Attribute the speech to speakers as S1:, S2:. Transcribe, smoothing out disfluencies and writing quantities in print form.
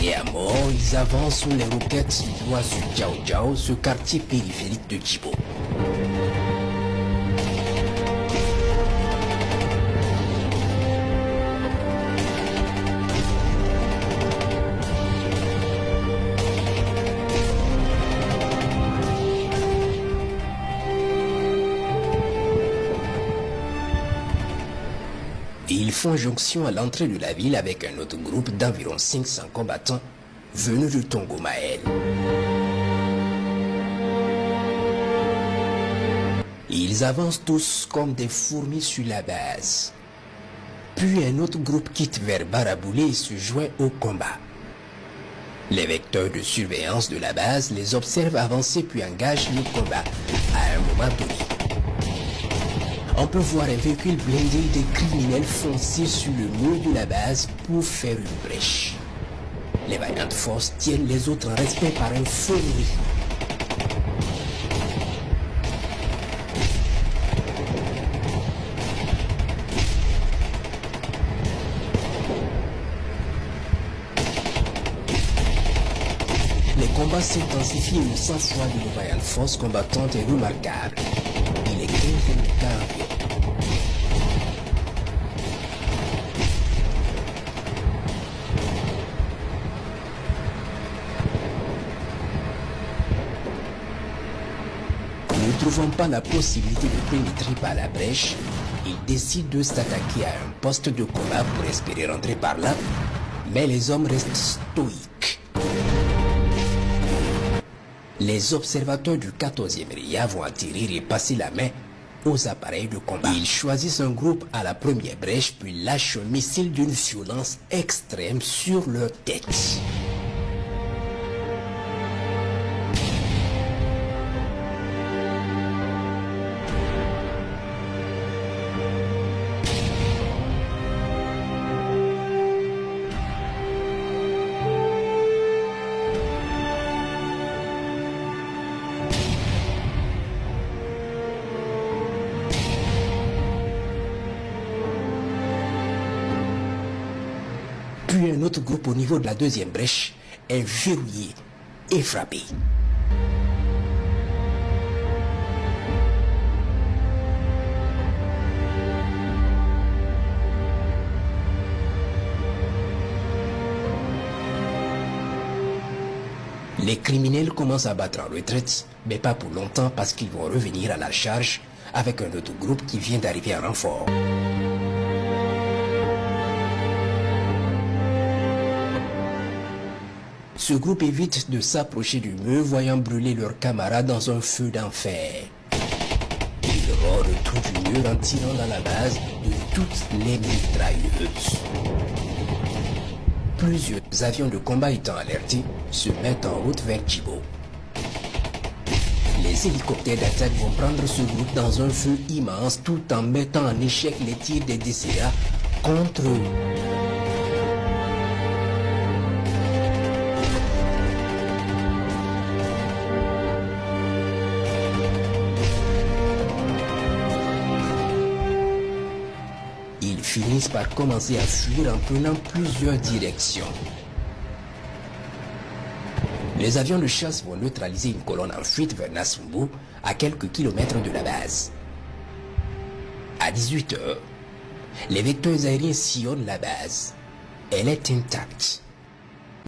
S1: Et à mort, ils avancent sous les roquettes du bois sur Jiao Jiao, ce quartier périphérique de Djibo. Ils font jonction à l'entrée de la ville avec un autre groupe d'environ 500 combattants venus du Tongomaël. Ils avancent tous comme des fourmis sur la base. Puis un autre groupe quitte vers Baraboulé et se joint au combat. Les vecteurs de surveillance de la base les observent avancer puis engagent le combat à un moment donné. On peut voir un véhicule blindé des criminels foncer sur le mur de la base pour faire une brèche. Les vaillantes forces tiennent les autres en respect par un feu nourri. Les combats s'intensifient et le sang-froid de nos vaillantes forces combattantes est remarquable. Il est 15h15. Ne trouvant pas la possibilité de pénétrer par la brèche, ils décident de s'attaquer à un poste de combat pour espérer rentrer par là, mais les hommes restent stoïques. Les observateurs du 14e RIA vont atterrir et passer la main aux appareils de combat. Ils choisissent un groupe à la première brèche puis lâchent un missile d'une violence extrême sur leur tête. Puis un autre groupe au niveau de la deuxième brèche est verrouillé et frappé. Les criminels commencent à battre en retraite, mais pas pour longtemps parce qu'ils vont revenir à la charge avec un autre groupe qui vient d'arriver en renfort. Ce groupe évite de s'approcher du mur, voyant brûler leurs camarades dans un feu d'enfer. Ils rôdent tout du mur en tirant dans la base de toutes les mitrailleuses. Plusieurs avions de combat étant alertés, se mettent en route vers Djibo. Les hélicoptères d'attaque vont prendre ce groupe dans un feu immense tout en mettant en échec les tirs des DCA contre eux. Ils finissent par commencer à fuir en prenant plusieurs directions. Les avions de chasse vont neutraliser une colonne en fuite vers Nassumbu, à quelques kilomètres de la base. À 18 h, les vecteurs aériens sillonnent la base. Elle est intacte.